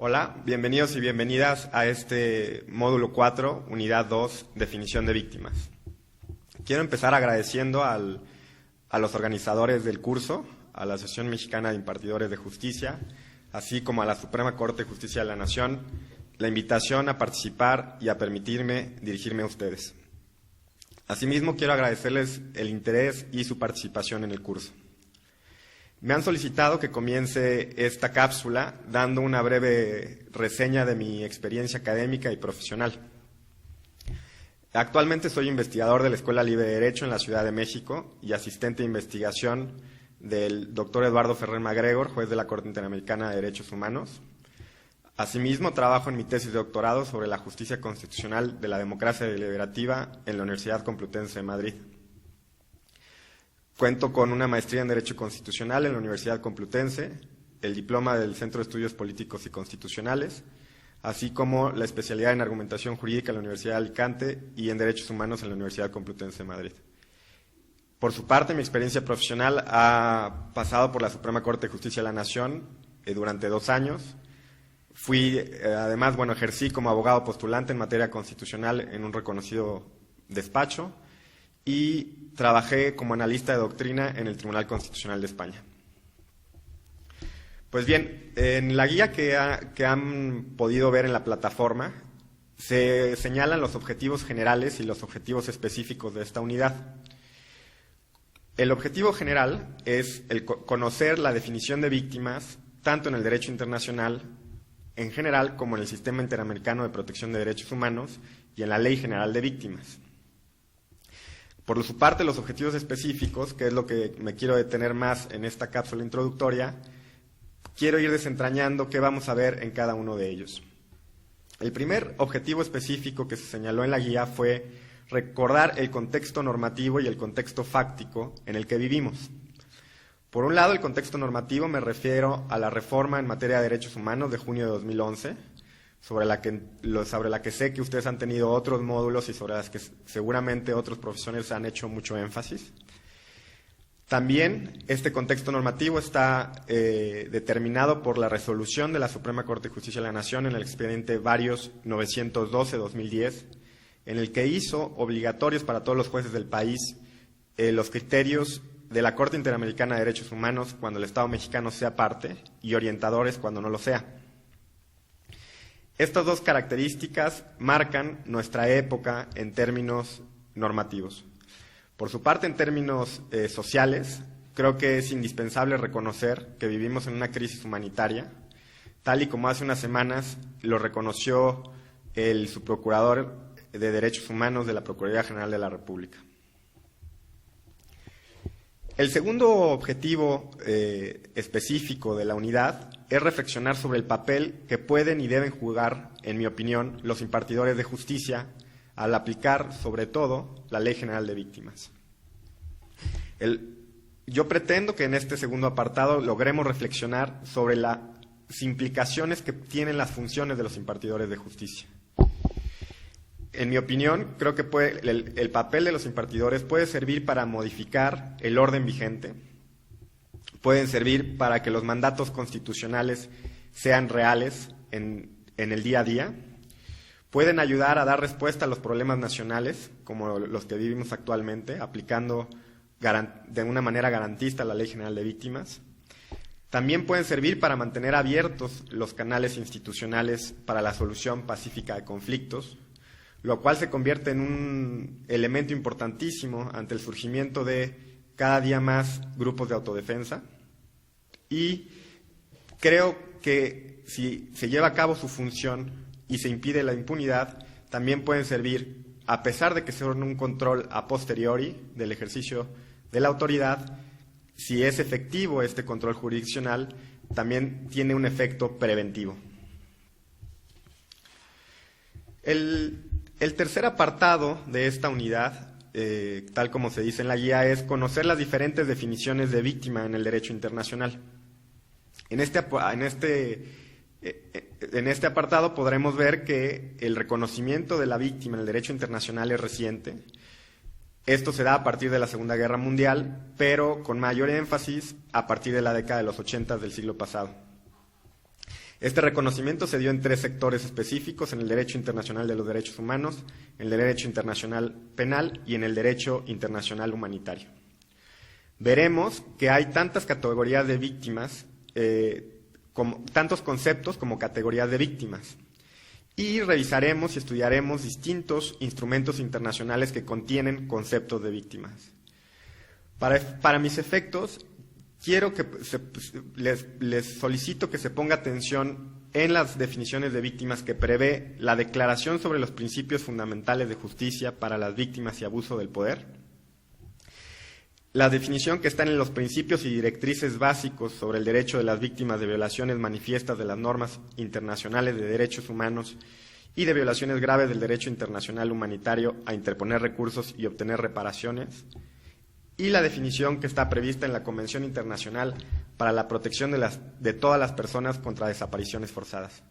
Hola, bienvenidos y bienvenidas a este módulo 4, unidad 2, definición de víctimas. Quiero empezar agradeciendo a los organizadores del curso, a la Asociación Mexicana de Impartidores de Justicia, así como a la Suprema Corte de Justicia de la Nación, la invitación a participar y a permitirme dirigirme a ustedes. Asimismo, quiero agradecerles el interés y su participación en el curso. Me han solicitado que comience esta cápsula dando una breve reseña de mi experiencia académica y profesional. Actualmente soy investigador de la Escuela Libre de Derecho en la Ciudad de México y asistente de investigación del doctor Eduardo Ferrer MacGregor, juez de la Corte Interamericana de Derechos Humanos. Asimismo, trabajo en mi tesis de doctorado sobre la justicia constitucional de la democracia deliberativa en la Universidad Complutense de Madrid. Cuento con una maestría en Derecho Constitucional en la Universidad Complutense, el diploma del Centro de Estudios Políticos y Constitucionales, así como la especialidad en Argumentación Jurídica en la Universidad de Alicante y en Derechos Humanos en la Universidad Complutense de Madrid. Por su parte, mi experiencia profesional ha pasado por la Suprema Corte de Justicia de la Nación durante 2 años. Ejercí como abogado postulante en materia constitucional en un reconocido despacho y trabajé como analista de doctrina en el Tribunal Constitucional de España. Pues bien, en la guía que han podido ver en la plataforma se señalan los objetivos generales y los objetivos específicos de esta unidad. El objetivo general es conocer la definición de víctimas tanto en el derecho internacional en general como en el Sistema Interamericano de Protección de Derechos Humanos y en la Ley General de Víctimas. Por su parte, los objetivos específicos, que es lo que me quiero detener más en esta cápsula introductoria, quiero ir desentrañando qué vamos a ver en cada uno de ellos. El primer objetivo específico que se señaló en la guía fue recordar el contexto normativo y el contexto fáctico en el que vivimos. Por un lado, el contexto normativo me refiero a la reforma en materia de derechos humanos de junio de 2011, sobre la que sé que ustedes han tenido otros módulos y sobre las que seguramente otros profesores han hecho mucho énfasis. También este contexto normativo está determinado por la resolución de la Suprema Corte de Justicia de la Nación en el expediente Varios 912-2010, en el que hizo obligatorios para todos los jueces del país los criterios de la Corte Interamericana de Derechos Humanos cuando el Estado mexicano sea parte y orientadores cuando no lo sea. Estas dos características marcan nuestra época en términos normativos. Por su parte, en términos sociales, creo que es indispensable reconocer que vivimos en una crisis humanitaria, tal y como hace unas semanas lo reconoció el subprocurador de Derechos Humanos de la Procuraduría General de la República. El segundo objetivo específico de la unidad es reflexionar sobre el papel que pueden y deben jugar, en mi opinión, los impartidores de justicia al aplicar, sobre todo, la Ley General de Víctimas. Yo pretendo que en este segundo apartado logremos reflexionar sobre las implicaciones que tienen las funciones de los impartidores de justicia. En mi opinión, creo que el papel de los impartidores puede servir para modificar el orden vigente, pueden servir para que los mandatos constitucionales sean reales en el día a día, pueden ayudar a dar respuesta a los problemas nacionales, como los que vivimos actualmente, aplicando de una manera garantista la Ley General de Víctimas. También pueden servir para mantener abiertos los canales institucionales para la solución pacífica de conflictos, lo cual se convierte en un elemento importantísimo ante el surgimiento de cada día más grupos de autodefensa. Y creo que si se lleva a cabo su función y se impide la impunidad, también pueden servir, a pesar de que sea un control a posteriori del ejercicio de la autoridad, si es efectivo este control jurisdiccional, también tiene un efecto preventivo. El tercer apartado de esta unidad, tal como se dice en la guía, es conocer las diferentes definiciones de víctima en el derecho internacional. En este apartado podremos ver que el reconocimiento de la víctima en el derecho internacional es reciente. Esto se da a partir de la Segunda Guerra Mundial, pero con mayor énfasis a partir de la década de los 80 del siglo pasado. Este reconocimiento se dio en 3 sectores específicos: en el derecho internacional de los derechos humanos, en el derecho internacional penal y en el derecho internacional humanitario. Veremos que hay tantas categorías de víctimas, tantos conceptos como categorías de víctimas. Y revisaremos y estudiaremos distintos instrumentos internacionales que contienen conceptos de víctimas. Para mis efectos, quiero que les solicito que se ponga atención en las definiciones de víctimas que prevé la Declaración sobre los Principios Fundamentales de Justicia para las Víctimas y Abuso del Poder, la definición que está en los principios y directrices básicos sobre el derecho de las víctimas de violaciones manifiestas de las normas internacionales de derechos humanos y de violaciones graves del derecho internacional humanitario a interponer recursos y obtener reparaciones, y la definición que está prevista en la Convención Internacional para la Protección de todas las personas contra desapariciones forzadas.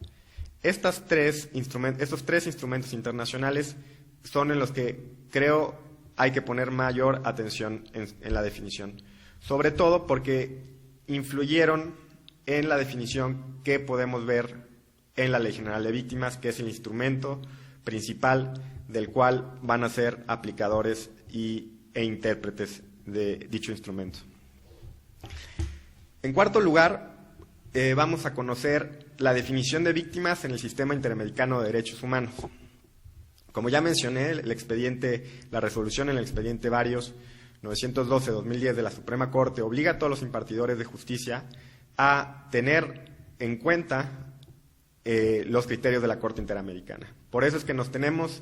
Estos 3 instrumentos internacionales son en los que creo hay que poner mayor atención en la definición, sobre todo porque influyeron en la definición que podemos ver en la Ley General de Víctimas, que es el instrumento principal del cual van a ser aplicadores e intérpretes de dicho instrumento. En cuarto lugar, vamos a conocer la definición de víctimas en el Sistema Interamericano de Derechos Humanos. Como ya mencioné, la resolución en el expediente Varios 912-2010 de la Suprema Corte obliga a todos los impartidores de justicia a tener en cuenta los criterios de la Corte Interamericana. Por eso es que tenemos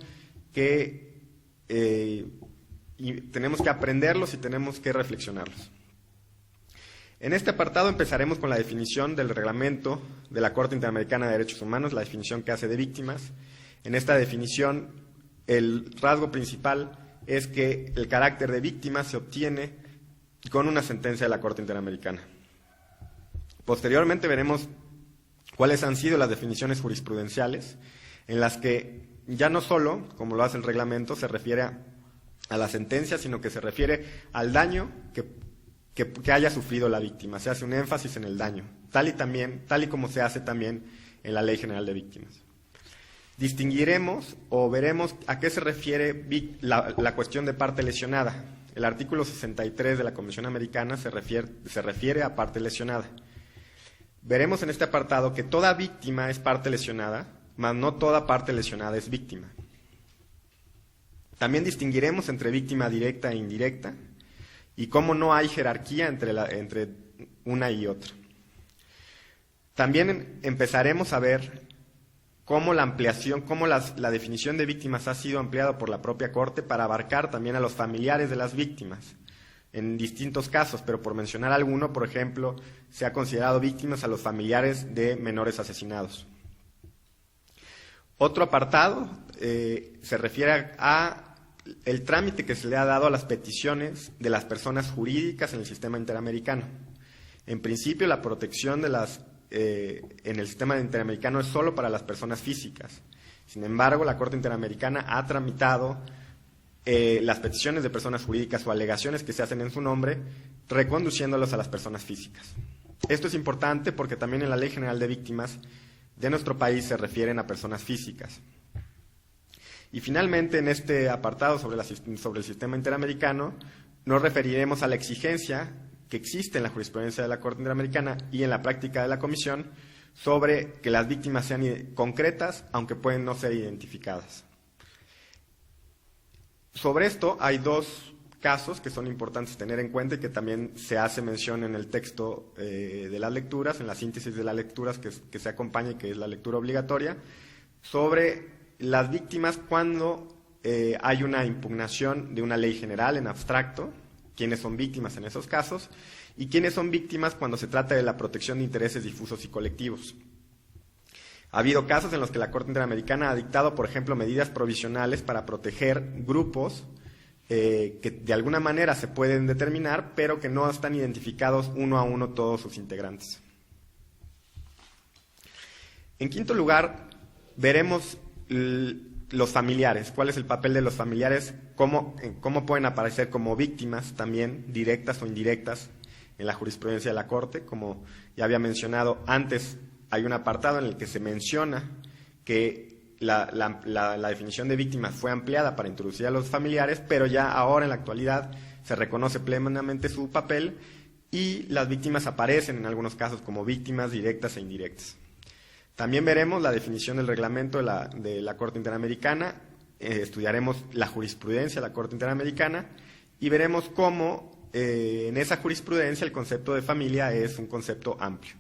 que aprenderlos y tenemos que reflexionarlos. En este apartado empezaremos con la definición del reglamento de la Corte Interamericana de Derechos Humanos, la definición que hace de víctimas. En esta definición, el rasgo principal es que el carácter de víctima se obtiene con una sentencia de la Corte Interamericana. Posteriormente veremos cuáles han sido las definiciones jurisprudenciales, en las que ya no solo, como lo hace el reglamento, se refiere a la sentencia, sino que se refiere al daño que haya sufrido la víctima. Se hace un énfasis en el daño, tal y como se hace también en la Ley General de Víctimas. Distinguiremos o veremos a qué se refiere la cuestión de parte lesionada. El artículo 63 de la Convención Americana se refiere a parte lesionada. Veremos en este apartado que toda víctima es parte lesionada, mas no toda parte lesionada es víctima. También distinguiremos entre víctima directa e indirecta y cómo no hay jerarquía entre una y otra. También empezaremos a ver cómo la definición de víctimas ha sido ampliada por la propia Corte para abarcar también a los familiares de las víctimas en distintos casos, pero por mencionar alguno, por ejemplo, se ha considerado víctimas a los familiares de menores asesinados. Otro apartado se refiere a el trámite que se le ha dado a las peticiones de las personas jurídicas en el sistema interamericano. En principio, la protección en el sistema interamericano es solo para las personas físicas. Sin embargo, la Corte Interamericana ha tramitado las peticiones de personas jurídicas o alegaciones que se hacen en su nombre, reconduciéndolos a las personas físicas. Esto es importante porque también en la Ley General de Víctimas de nuestro país se refieren a personas físicas. Y finalmente, en este apartado sobre el sistema interamericano, nos referiremos a la exigencia que existe en la jurisprudencia de la Corte Interamericana y en la práctica de la Comisión sobre que las víctimas sean concretas, aunque pueden no ser identificadas. Sobre esto hay 2 casos que son importantes tener en cuenta y que también se hace mención en el texto de las lecturas, en la síntesis de las lecturas que se acompaña y que es la lectura obligatoria, sobre las víctimas cuando hay una impugnación de una ley general en abstracto, quiénes son víctimas en esos casos, y quiénes son víctimas cuando se trata de la protección de intereses difusos y colectivos. Ha habido casos en los que la Corte Interamericana ha dictado, por ejemplo, medidas provisionales para proteger grupos que de alguna manera se pueden determinar, pero que no están identificados uno a uno todos sus integrantes. En quinto lugar, veremos los familiares, cuál es el papel de los familiares, cómo pueden aparecer como víctimas también, directas o indirectas, en la jurisprudencia de la Corte. Como ya había mencionado antes, hay un apartado en el que se menciona que la definición de víctimas fue ampliada para introducir a los familiares, pero ya ahora en la actualidad se reconoce plenamente su papel y las víctimas aparecen en algunos casos como víctimas directas e indirectas. También veremos la definición del reglamento de la Corte Interamericana, estudiaremos la jurisprudencia de la Corte Interamericana y veremos cómo en esa jurisprudencia el concepto de familia es un concepto amplio.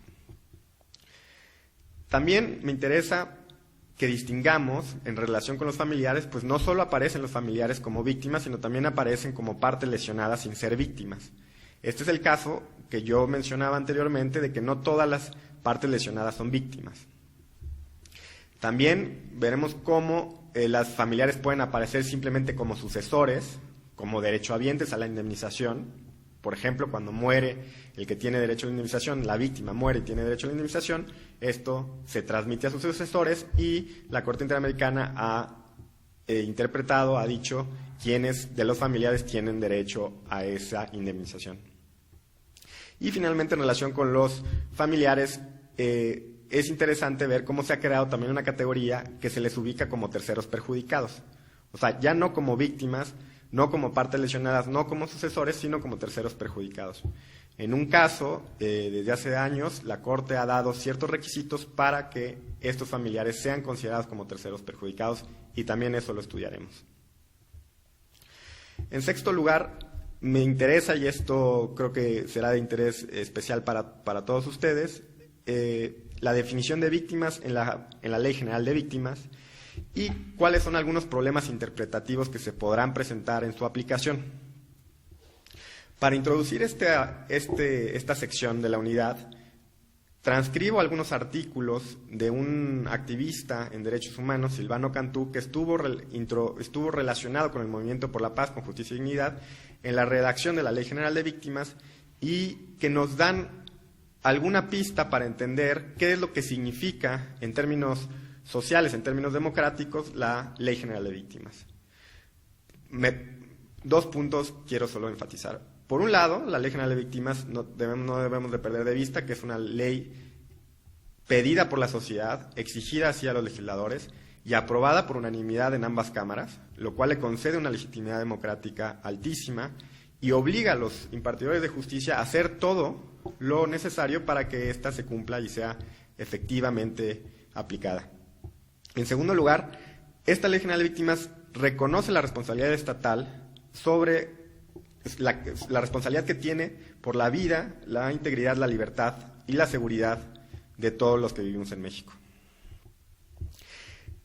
También me interesa que distingamos en relación con los familiares, pues no solo aparecen los familiares como víctimas, sino también aparecen como partes lesionadas sin ser víctimas. Este es el caso que yo mencionaba anteriormente de que no todas las partes lesionadas son víctimas. También veremos cómo las familiares pueden aparecer simplemente como sucesores, como derechohabientes a la indemnización. Por ejemplo, cuando muere el que tiene derecho a la indemnización, la víctima muere y tiene derecho a la indemnización, esto se transmite a sus sucesores y la Corte Interamericana ha interpretado, ha dicho quiénes de los familiares tienen derecho a esa indemnización. Y finalmente, en relación con los familiares, es interesante ver cómo se ha creado también una categoría que se les ubica como terceros perjudicados. O sea, ya no como víctimas, no como partes lesionadas, no como sucesores, sino como terceros perjudicados. En un caso, desde hace años, la Corte ha dado ciertos requisitos para que estos familiares sean considerados como terceros perjudicados y también eso lo estudiaremos. En sexto lugar, me interesa, y esto creo que será de interés especial para todos ustedes, la definición de víctimas en la Ley General de Víctimas y cuáles son algunos problemas interpretativos que se podrán presentar en su aplicación. Para introducir esta sección de la unidad, transcribo algunos artículos de un activista en derechos humanos, Silvano Cantú, que estuvo relacionado con el Movimiento por la Paz, con Justicia y Dignidad, en la redacción de la Ley General de Víctimas y que nos dan alguna pista para entender qué es lo que significa en términos sociales, en términos democráticos, la Ley General de Víctimas. Dos puntos quiero solo enfatizar. Por un lado, la Ley General de Víctimas no debemos de perder de vista que es una ley pedida por la sociedad, exigida así a los legisladores y aprobada por unanimidad en ambas cámaras, lo cual le concede una legitimidad democrática altísima y obliga a los impartidores de justicia a hacer todo lo necesario para que ésta se cumpla y sea efectivamente aplicada. En segundo lugar, esta Ley General de Víctimas reconoce la responsabilidad estatal sobre la responsabilidad que tiene por la vida, la integridad, la libertad y la seguridad de todos los que vivimos en México.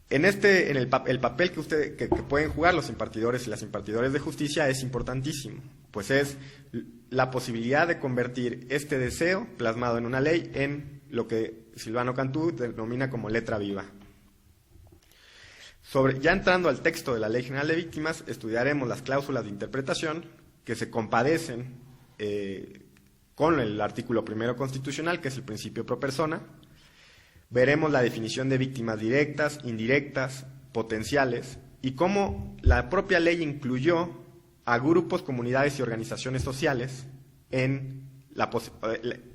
El papel que pueden jugar los impartidores y las impartidores de justicia es importantísimo, pues es la posibilidad de convertir este deseo plasmado en una ley en lo que Silvano Cantú denomina como letra viva. Ya entrando al texto de la Ley General de Víctimas, estudiaremos las cláusulas de interpretación que se compadecen con el artículo primero constitucional, que es el principio pro persona. Veremos la definición de víctimas directas, indirectas, potenciales, y cómo la propia ley incluyó a grupos, comunidades y organizaciones sociales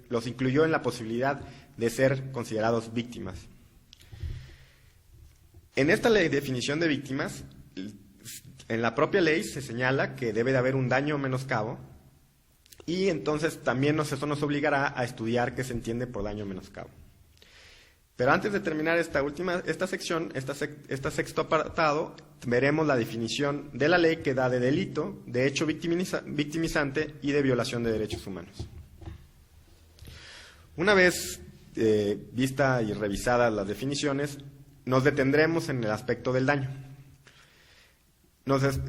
los incluyó en la posibilidad de ser considerados víctimas. En esta definición de víctimas, en la propia ley se señala que debe de haber un daño o menoscabo, y entonces también eso nos obligará a estudiar qué se entiende por daño o menoscabo. Pero antes de terminar esta sección, este sexto apartado, veremos la definición de la ley que da de delito, de hecho victimizante y de violación de derechos humanos. Una vez vista y revisadas las definiciones, nos detendremos en el aspecto del daño. Entonces,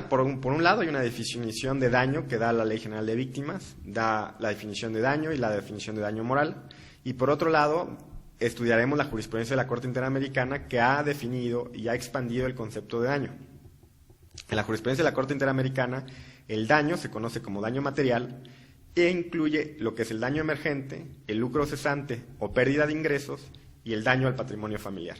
por un lado, hay una definición de daño que da la Ley General de Víctimas, da la definición de daño y la definición de daño moral, y por otro lado, estudiaremos la jurisprudencia de la Corte Interamericana que ha definido y ha expandido el concepto de daño. En la jurisprudencia de la Corte Interamericana, el daño se conoce como daño material e incluye lo que es el daño emergente, el lucro cesante o pérdida de ingresos y el daño al patrimonio familiar.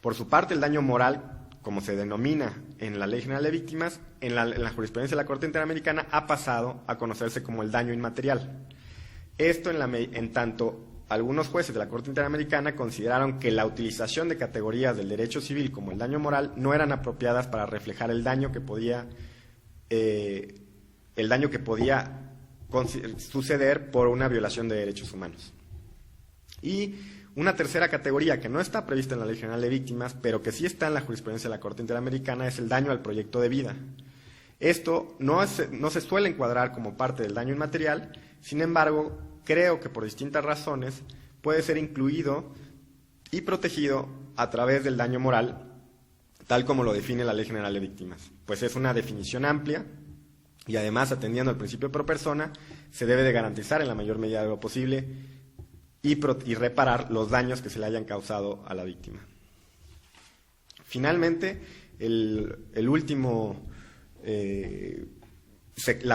Por su parte, el daño moral, como se denomina en la Ley General de Víctimas, en la jurisprudencia de la Corte Interamericana ha pasado a conocerse como el daño inmaterial. Esto en tanto algunos jueces de la Corte Interamericana consideraron que la utilización de categorías del derecho civil como el daño moral no eran apropiadas para reflejar el daño que podía suceder por una violación de derechos humanos. Y una tercera categoría que no está prevista en la Ley General de Víctimas, pero que sí está en la jurisprudencia de la Corte Interamericana, es el daño al proyecto de vida. Esto no se suele encuadrar como parte del daño inmaterial, sin embargo, creo que por distintas razones puede ser incluido y protegido a través del daño moral, tal como lo define la Ley General de Víctimas, pues es una definición amplia y además, atendiendo al principio pro persona, se debe de garantizar en la mayor medida de lo posible y reparar los daños que se le hayan causado a la víctima. Finalmente, la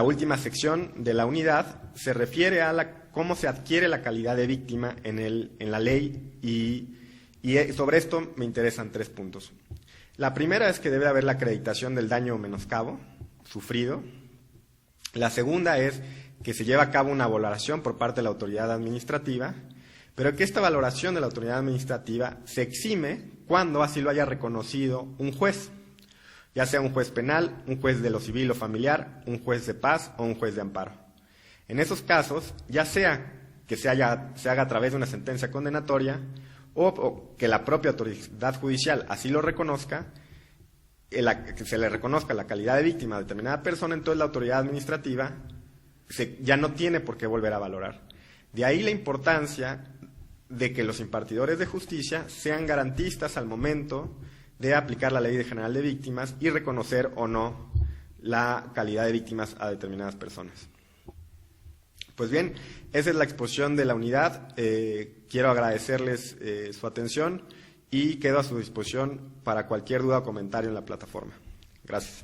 última sección de la unidad se refiere a cómo se adquiere la calidad de víctima en la ley y sobre esto me interesan 3 puntos. La primera es que debe haber la acreditación del daño o menoscabo sufrido. La segunda es que se lleva a cabo una valoración por parte de la autoridad administrativa, pero que esta valoración de la autoridad administrativa se exime cuando así lo haya reconocido un juez, ya sea un juez penal, un juez de lo civil o familiar, un juez de paz o un juez de amparo. En esos casos, ya sea que se haga a través de una sentencia condenatoria o que la propia autoridad judicial así lo reconozca, que se le reconozca la calidad de víctima a determinada persona, entonces la autoridad administrativa ya no tiene por qué volver a valorar. De ahí la importancia de que los impartidores de justicia sean garantistas al momento de aplicar la Ley General de Víctimas y reconocer o no la calidad de víctimas a determinadas personas. Pues bien, esa es la exposición de la unidad. Quiero agradecerles su atención y quedo a su disposición para cualquier duda o comentario en la plataforma. Gracias.